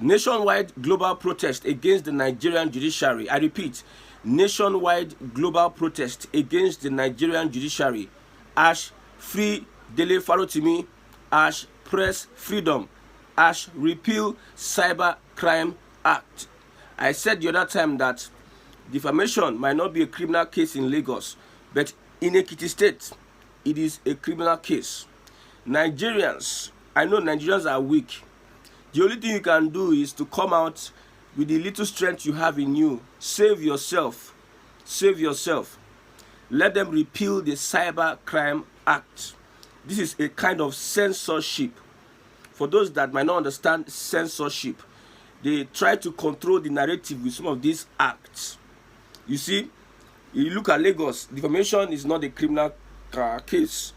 Nationwide global protest against the Nigerian judiciary. I repeat, nationwide global protest against the Nigerian judiciary. Ash free Dele Farotimi. Ash press freedom. Ash repeal cyber crime act. I said the other time that defamation might not be a criminal case in Lagos, but in Ekiti State, it is a criminal case. Nigerians, I know Nigerians are weak. The only thing you can do is to come out with the little strength you have in you. Save yourself. Save yourself. Let them repeal the Cyber Crime Act. This is a kind of censorship. For those that might not understand censorship, they try to control the narrative with some of these acts. You see, you look at Lagos, defamation is not a criminal case,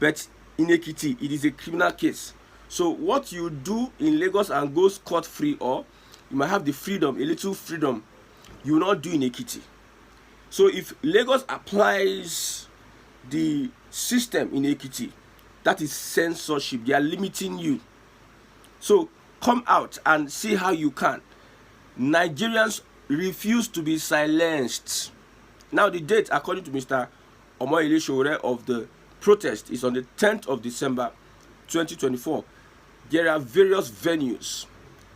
but in Ekiti, it is a criminal case. So what you do in Lagos and go scot-free, or you might have the freedom, a little freedom, you will not do in Ekiti. So if Lagos applies the system in Ekiti, that is censorship. They are limiting you. So come out and see how you can. Nigerians refuse to be silenced. Now the date, according to Mr. Sowore, of the protest is on the 10th of December 2024. There are various venues.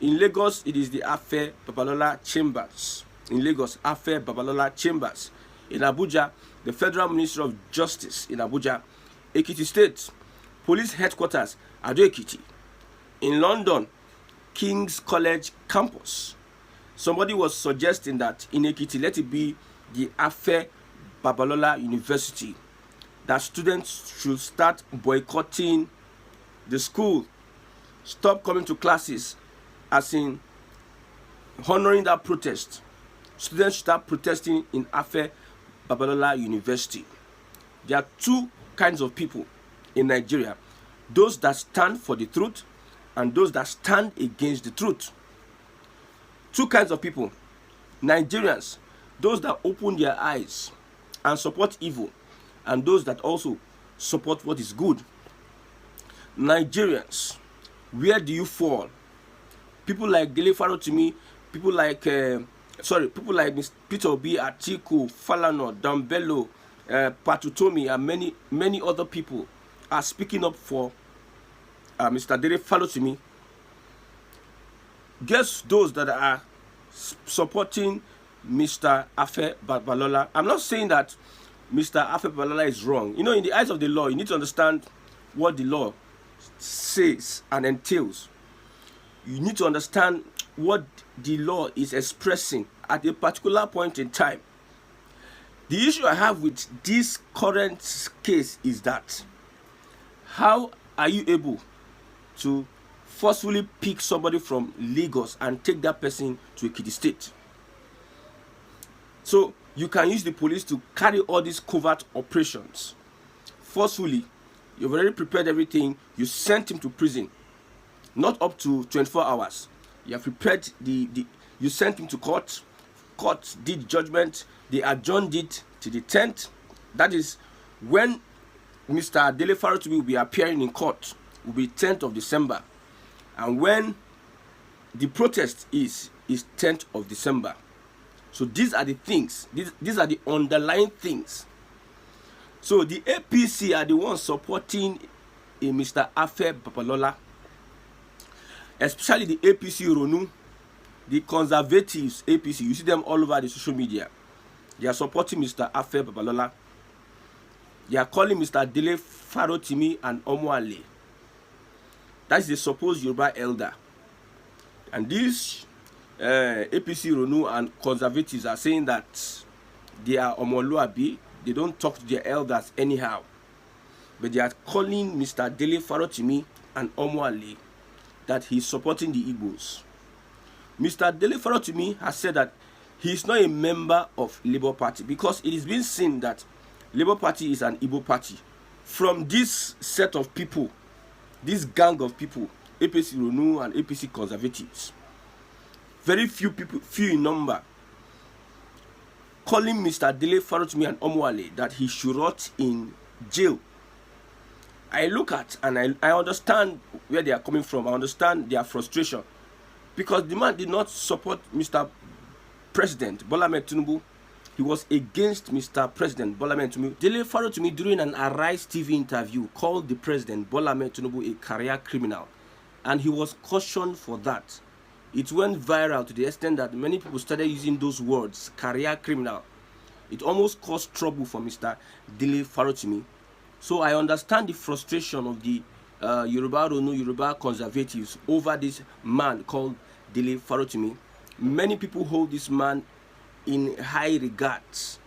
In Lagos, it is the Afe Babalola Chambers. In Lagos, Afe Babalola Chambers. In Abuja, the Federal Ministry of Justice in Abuja. Ekiti State, Police Headquarters, Ado Ekiti. In London, King's College Campus. Somebody was suggesting that in Ekiti, let it be the Afe Babalola University. That students should start boycotting the school, stop coming to classes, as in honoring that protest. Students start protesting in Afe Babalola University. There are two kinds of people in Nigeria: those that stand for the truth and those that stand against the truth. Two kinds of people. Nigerians, those that open their eyes and support evil, and those that also support what is good. Nigerians, where do you fall? People like Dele Farotimi, people like Mr. Peter Obi, Atiku, Falana, Dambello, Farotimi, and many other people are speaking up for Mr. Dele Farotimi. Guess those that are supporting Mr. Afe Babalola. I'm not saying that Mr. Afe Babalola is wrong. You know, in the eyes of the law, you need to understand what the law says and entails. You need to understand what the law is expressing at a particular point in time. The issue I have with this current case is that how are you able to forcefully pick somebody from Lagos and take that person to Ekiti State? So you can use the police to carry all these covert operations forcefully. You've already prepared everything. You sent him to prison, not up to 24 hours. You have prepared you sent him to court. Court did judgment. They adjourned it to the 10th. That is when Mr. Dele Farotimi will be appearing in court. Will be 10th of December, and when the protest is 10th of December. So these are the things. These are the underlying things. So the APC are the ones supporting Mr. Afe Babalola, especially the APC Ronu, the conservatives APC. You see them all over the social media. They are supporting Mr. Afe Babalola. They are calling Mr. Dele Farotimi an Omoale. That is the supposed Yoruba elder. And these APC Ronu and conservatives are saying that they are Omoluabi. They don't talk to their elders anyhow. But they are calling Mr. Dele Farotimi an Omoale, that he's supporting the Igbos. Mr. Dele Farotimi has said that he is not a member of Labour Party, because it is being seen that Labour Party is an Igbo party. From this set of people, this gang of people, APC Ronu and APC conservatives, very few people, few in number, calling Mr. Dele Farotimi and Omoale that he should rot in jail. I look at and I understand where they are coming from. I understand their frustration. because the man did not support Mr. President Bola Ahmed Tinubu. He was against Mr. President Bola Ahmed Tinubu. Dele Farotimi, during an Arise TV interview, called the President Bola Ahmed Tinubu a career criminal, and he was cautioned for that. It went viral to the extent that many people started using those words, career criminal. It almost caused trouble for Mr. Dele Farotimi. So I understand the frustration of the Yoruba Ronu, Yoruba conservatives over this man called Dele Farotimi. Many people hold this man in high regards.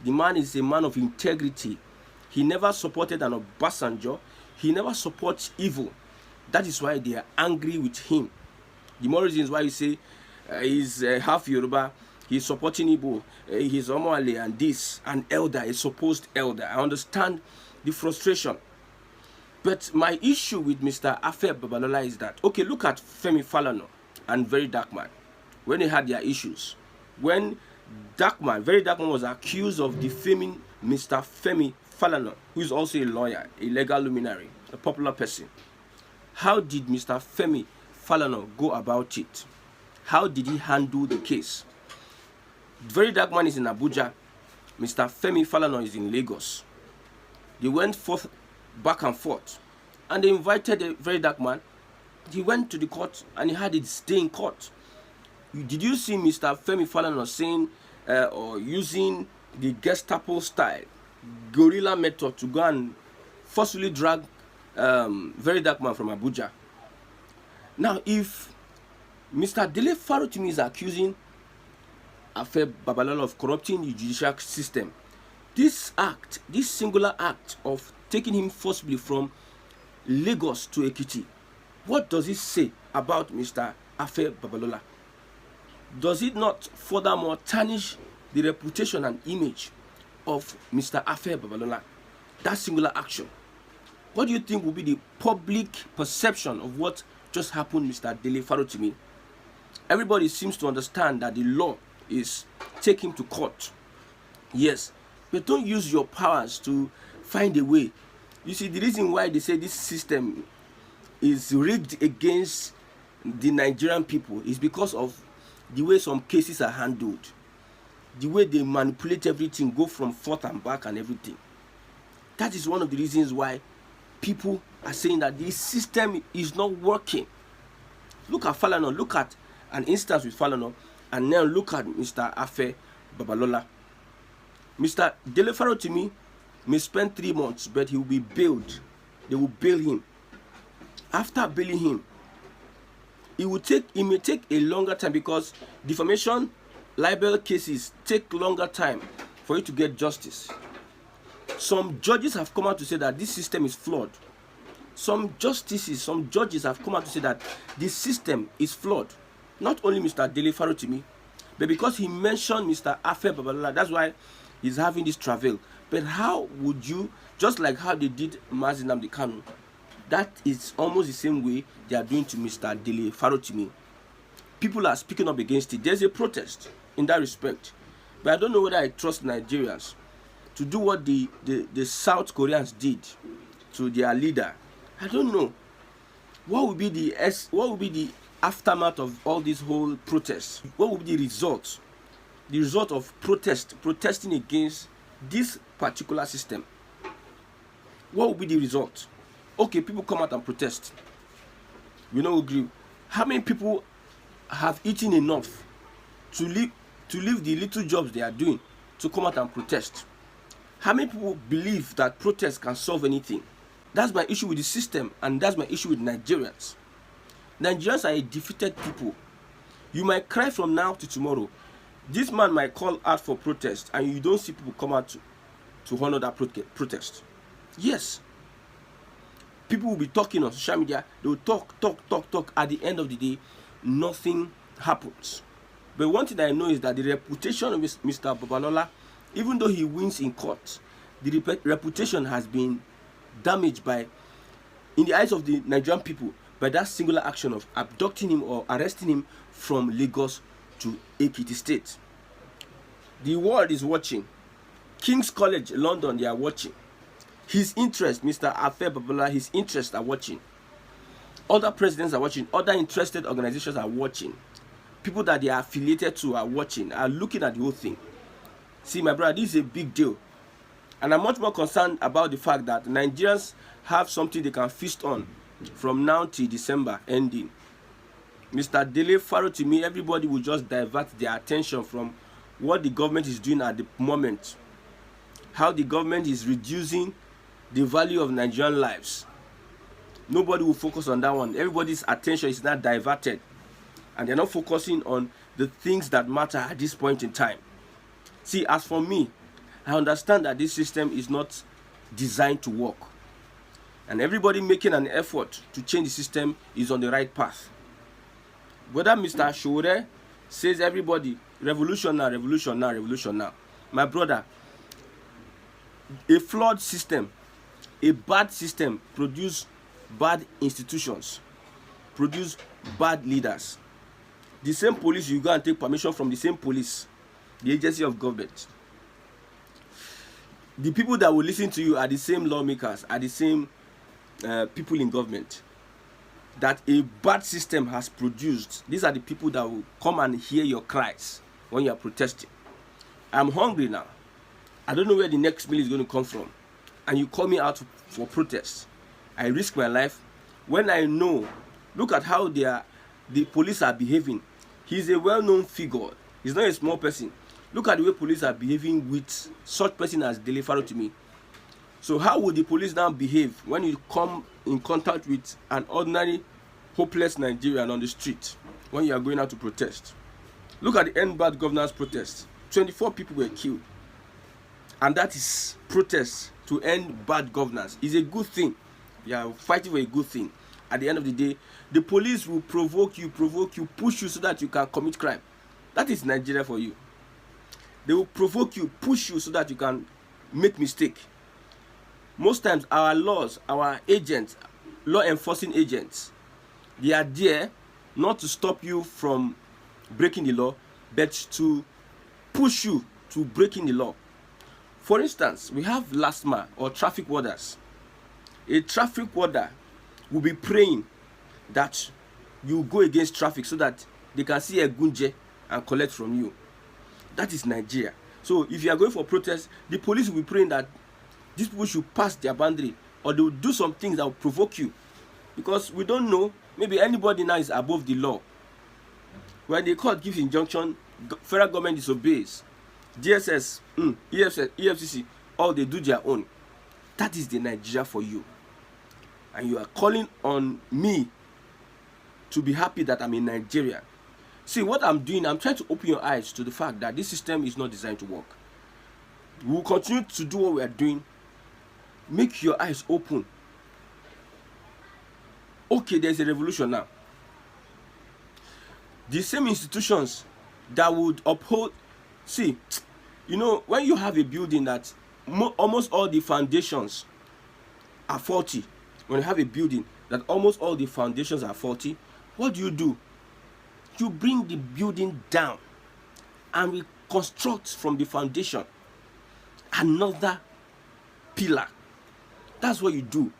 The man is a man of integrity. He never supported an Obasanjo. He never supports evil. That is why they are angry with him. The more reasons why you say he's half Yoruba, he's supporting Igbo, he's Omoale and this, an elder, a supposed elder. I understand the frustration. But my issue with Mr. Afe Babalola is that, okay, look at Femi Falana and Very Dark Man. When they had their issues, when Very Dark Man was accused of defaming Mr. Femi Falana, who is also a lawyer, a legal luminary, a popular person. How did Mr. Femi Falana go about it? How did he handle the case? Very Dark Man is in Abuja. Mr. Femi Falana is in Lagos. They went forth, back and forth, and they invited the Very Dark Man. He went to the court and he had it stay in court. Did you see Mr. Femi Falana saying or using the Gestapo style, guerrilla method to go and forcefully drag Very Dark Man from Abuja? Now, if Mr. Dele Farotimi is accusing Afe Babalola of corrupting the judicial system, this singular act of taking him forcibly from Lagos to Ekiti, what does it say about Mr. Afe Babalola? Does it not furthermore tarnish the reputation and image of Mr. Afe Babalola? That singular action. What do you think will be the public perception of what just happened, Mr. Dele Farotimi? Everybody seems to understand that the law is take him to court. Yes, but don't use your powers to find a way. You see, the reason why they say this system is rigged against the Nigerian people is because of the way some cases are handled, the way they manipulate everything, go from forth and back and everything. That is one of the reasons why people are saying that this system is not working. Look at Falana, look at an instance with Falana, and now look at Mr. Afe Babalola. Mr. Dele Farotimi may spend 3 months, but he will be bailed. They will bail him. After bailing him, it may take a longer time, because defamation, libel cases take longer time for you to get justice. Some judges have come out to say that this system is flawed. Some judges have come out to say that this system is flawed. Not only Mr. Dele Farotimi, but because he mentioned Mr. Afe Babalola, that's why he's having this travail. But how would you, just like how they did Mazi Nnamdi Kanu, that is almost the same way they are doing to Mr. Dele Farotimi. People are speaking up against it. There's a protest in that respect. But I don't know whether I trust Nigerians to do what the South Koreans did to their leader. I don't know. What will be the aftermath of all these whole protests? What will be the result? The result of protesting against this particular system. What will be the result? Okay, people come out and protest. We don't agree. How many people have eaten enough to leave the little jobs they are doing to come out and protest? How many people believe that protest can solve anything? That's my issue with the system, and that's my issue with Nigerians. Nigerians are a defeated people. You might cry from now to tomorrow. This man might call out for protest, and you don't see people come out to honor that protest. Yes. People will be talking on social media. They will talk. At the end of the day, nothing happens. But one thing I know is that the reputation of Mr. Babalola, even though he wins in court, the reputation has been damaged in the eyes of the Nigerian people, by that singular action of abducting him or arresting him from Lagos to Ekiti State. The world is watching. King's College, London, they are watching. His interest, Mr. Afe Babalola, his interests are watching. Other presidents are watching. Other interested organizations are watching. People that they are affiliated to are watching, are looking at the whole thing. See, my brother, this is a big deal. And I'm much more concerned about the fact that Nigerians have something they can feast on from now till December ending. Mr. Dele Farotimi, everybody will just divert their attention from what the government is doing at the moment. How the government is reducing the value of Nigerian lives. Nobody will focus on that one. Everybody's attention is now diverted. And they're not focusing on the things that matter at this point in time. See, as for me, I understand that this system is not designed to work. And everybody making an effort to change the system is on the right path. Whether Mr. Sowore says everybody, revolution now, revolution now, revolution now. My brother, a flawed system, a bad system produce bad institutions, produce bad leaders. The same police, you go and take permission from the same police, the agency of government. The people that will listen to you are the same lawmakers, are the same people in government that a bad system has produced. These are the people that will come and hear your cries when you are protesting. I'm hungry now. I don't know where the next meal is going to come from. And you call me out for protest. I risk my life when I know, look at how the police are behaving. He's a well-known figure. He's not a small person. Look at the way police are behaving with such person as Dele Farotimi. So how would the police now behave when you come in contact with an ordinary, hopeless Nigerian on the street when you are going out to protest? Look at the End Bad Governance protest. 24 people were killed. And that is protest to end bad governance. It's a good thing. You are fighting for a good thing. At the end of the day, the police will provoke you, push you so that you can commit crime. That is Nigeria for you. They will provoke you, push you so that you can make mistake. Most times our laws, our agents, law enforcing agents, they are there not to stop you from breaking the law, but to push you to breaking the law. For instance, we have LASMA or traffic warders. A traffic warder will be praying that you go against traffic so that they can see a gunje and collect from you. That is Nigeria. So if you are going for protest, the police will be praying that these people should pass their boundary, or they will do some things that will provoke you. Because we don't know, maybe anybody now is above the law. When the court gives injunction, federal government disobeys. DSS, EFCC, all they do their own. That is the Nigeria for you. And you are calling on me to be happy that I'm in Nigeria. See, what I'm doing, I'm trying to open your eyes to the fact that this system is not designed to work. We will continue to do what we are doing. Make your eyes open. Okay, there's a revolution now. The same institutions that would uphold... See, you know, when you have a building that almost all the foundations are faulty, when you have a building that almost all the foundations are faulty, what do? You bring the building down and reconstruct from the foundation another pillar. That's what you do.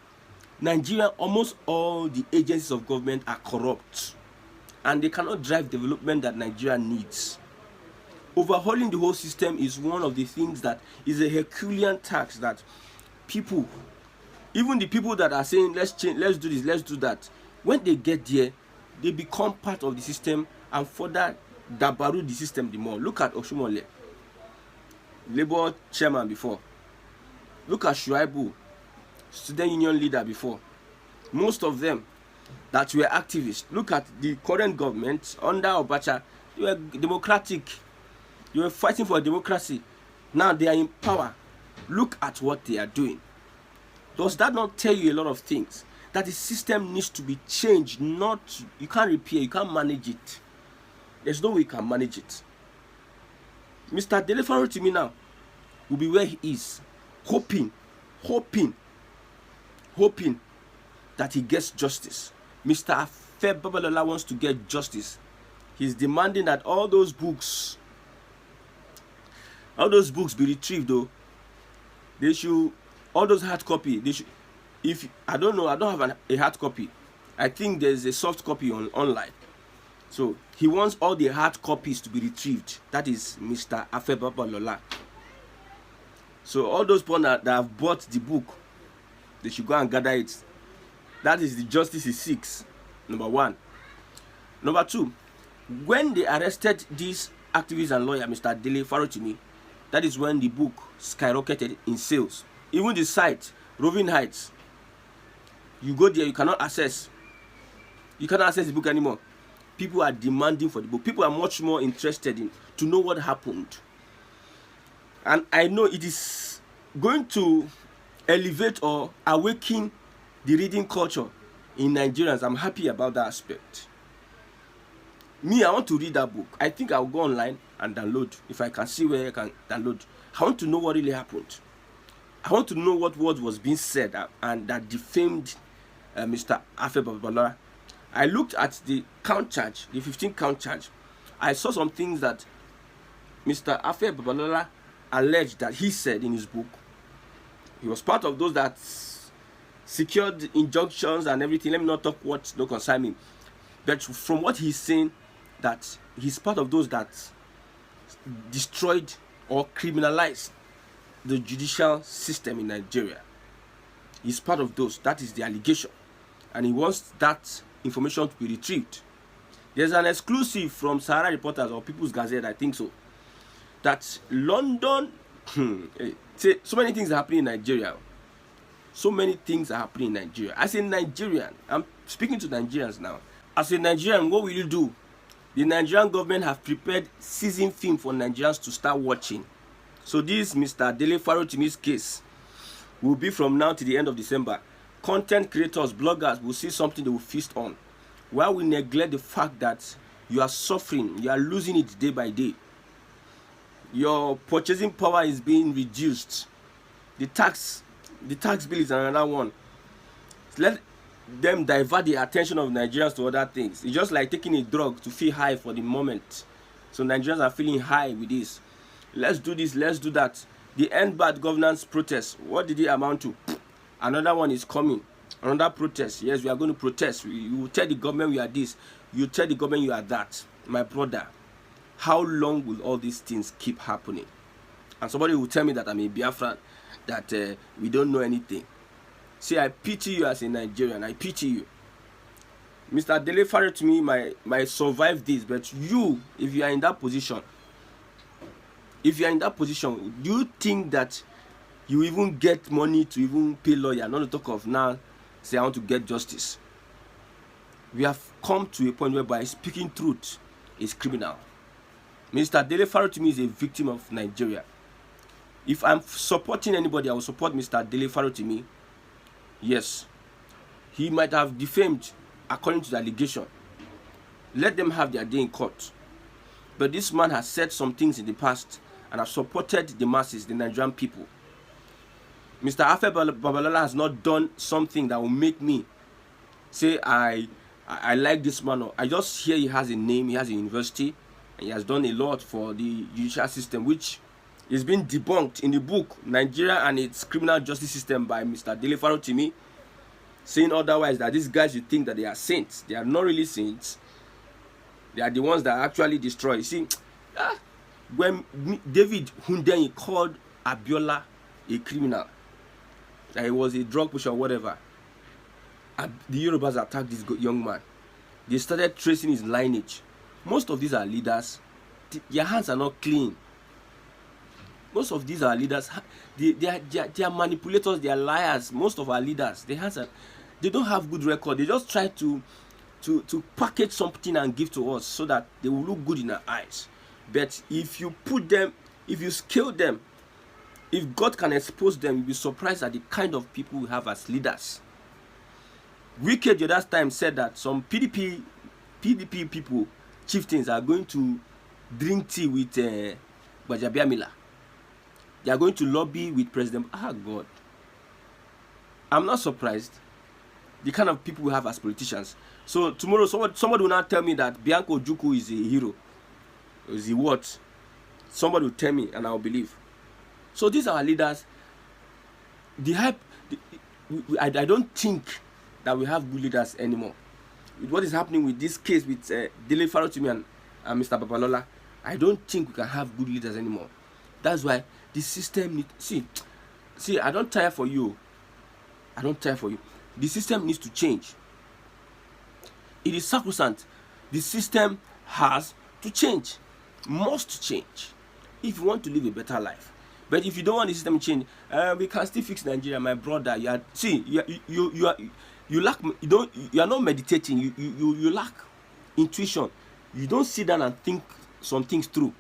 Nigeria, almost all the agencies of government are corrupt, and they cannot drive development that Nigeria needs. Overhauling the whole system is one of the things that is a Herculean task that people, even the people that are saying let's change, let's do this, let's do that, when they get there, they become part of the system and further dabaru the system the more. Look at Oshomole, Labour chairman before. Look at Shuaibu, student union leader before. Most of them that were activists. Look at the current government under Obacha. They were democratic. They were fighting for democracy. Now they are in power. Look at what they are doing. Does that not tell you a lot of things? That the system needs to be changed. Not, you can't repair, you can't manage it. There's no way you can manage it. Mr. Dele Farotimi now will be where he is, hoping that he gets justice. Mr. Afe Babalola wants to get justice. He's demanding that all those books be retrieved, though. They should, all those hard copy, they should, if, I don't know, I don't have a hard copy. I think there's a soft copy online. So he wants all the hard copies to be retrieved. That is Mr. Afe Babalola. So all those people that have bought the book, they should go and gather it. That is the justice he seeks. Number one. Number two, when they arrested this activist and lawyer, Mr. Dele Farotimi, that is when the book skyrocketed in sales. Even the site, Roving Heights, you go there, you cannot access. You cannot access the book anymore. People are demanding for the book. People are much more interested in to know what happened. And I know it is going to elevate or awaken the reading culture in Nigerians. I'm happy about that aspect. Me, I want to read that book. I think I'll go online and download. If I can see where I can download. I want to know what really happened. I want to know what word was being said and that defamed Mr. Afe Babalola. I looked at the count charge, the 15 count charge. I saw some things that Mr. Afe Babalola alleged that he said in his book. He was part of those that secured injunctions and everything. Let me not talk what don't concern me. But from what he's saying, that he's part of those that destroyed or criminalized the judicial system in Nigeria. He's part of those. That is the allegation. And he wants that information to be retrieved. There's an exclusive from Sahara Reporters or People's Gazette, I think so, that London, so many things are happening in Nigeria. So many things are happening in Nigeria. As a Nigerian, I'm speaking to Nigerians now. As a Nigerian, what will you do? The Nigerian government have prepared season film for Nigerians to start watching. So this Mr. Dele Farotimi's case will be from now to the end of December. Content creators, bloggers will see something they will feast on. While we neglect the fact that you are suffering, you are losing it day by day. Your purchasing power is being reduced. The tax bill is another one. Let them divert the attention of Nigerians to other things. It's just like taking a drug to feel high for the moment. So Nigerians are feeling high with this. Let's do this, let's do that. The End Bad Governance protest, what did it amount to? Another one is coming. Another protest. Yes, we are going to protest. You will tell the government we are this. You tell the government you are that. My brother, how long will all these things keep happening? And somebody will tell me that I'm a Biafran, that we don't know anything. See, I pity you as a Nigerian. I pity you. Mr. Dele Farotimi might survive this, but you, if you are in that position, do you think that you even get money to even pay lawyer? Not to talk of now, say I want to get justice. We have come to a point whereby speaking truth is criminal. Mr. Dele Farotimi is a victim of Nigeria. If I'm supporting anybody, I will support Mr. Dele Farotimi. Yes, he might have defamed according to the allegation. Let them have their day in court. But this man has said some things in the past and have supported the masses, the Nigerian people. Mr. Afe Babalola has not done something that will make me say I like this man. I just hear he has a name, he has a university, and he has done a lot for the judicial system, which is being debunked in the book Nigeria and its Criminal Justice System by Mr. Dele Farotimi, saying otherwise, that these guys, you think that they are saints. They are not really saints. They are the ones that actually destroy. You see, when David Hundeyin called Abiola a criminal, that he was a drug pusher or whatever, the Yorubas attacked this young man. They started tracing his lineage. Most of these are leaders. Their hands are not clean. Most of these are leaders. They are manipulators. They are liars. Most of our leaders, they don't have good record. They just try to package something and give to us so that they will look good in our eyes. But if you put them, if you scale them, if God can expose them, you'll be surprised at the kind of people we have as leaders. Wike the other time said that some PDP people, chieftains, are going to drink tea with Gbajabiamila. They are going to lobby with President. God. I'm not surprised. The kind of people we have as politicians. So tomorrow, somebody will not tell me that Bianco Ojukwu is a hero. Is he what? Somebody will tell me and I'll believe. So these are our leaders. The hype. I don't think that we have good leaders anymore. with what is happening with this case with Dele Farotimi and Mr. Babalola, I don't think we can have good leaders anymore. That's why the system need see. I don't tire for you. I don't tire for you. The system needs to change. It is sacrosanct. The system has to change, must change, if you want to live a better life. But if you don't want the system to change, we can still fix Nigeria, my brother. You are not meditating. You lack intuition. You don't sit down and think some things through.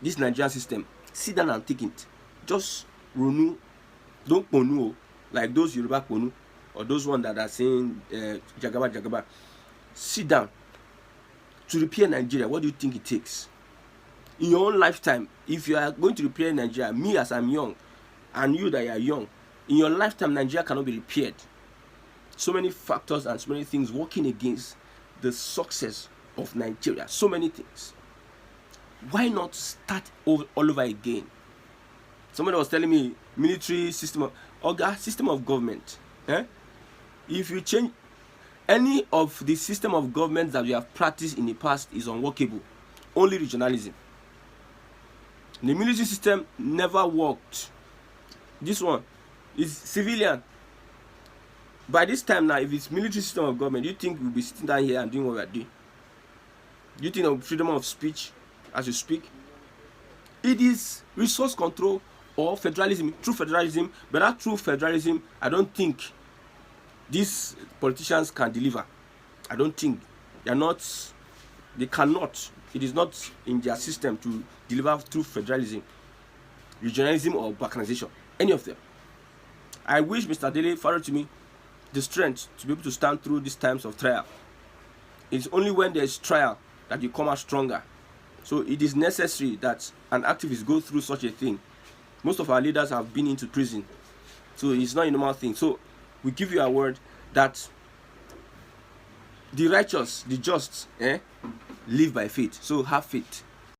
This Nigerian system, sit down and think it. Just ronu, don't ponu like those Yoruba ponu or those ones that are saying jagaba. Sit down. To repair Nigeria, what do you think it takes? In your own lifetime, if you are going to repair Nigeria, me as I'm young, and you that are young, in your lifetime, Nigeria cannot be repaired. So many factors and so many things working against the success of Nigeria. So many things. Why not start all over again? Somebody was telling me, military system of government. If you change any of the system of government that we have practiced in the past is unworkable. Only regionalism. The military system never worked. This one is civilian. By this time now, if it's military system of government, do you think we'll be sitting down here and doing what we're doing? Do you think of freedom of speech as you speak? It is resource control or federalism, true federalism. But that true federalism, I don't think these politicians can deliver. I don't think they cannot. It is not in their system to deliver through federalism, regionalism, or balkanization. Any of them. I wish Mr. Dele Farotimi the strength to be able to stand through these times of trial. It's only when there is trial that you come out stronger. So it is necessary that an activist go through such a thing. Most of our leaders have been into prison, so it's not a normal thing. So we give you a word that the righteous, the just, live by faith. So have faith.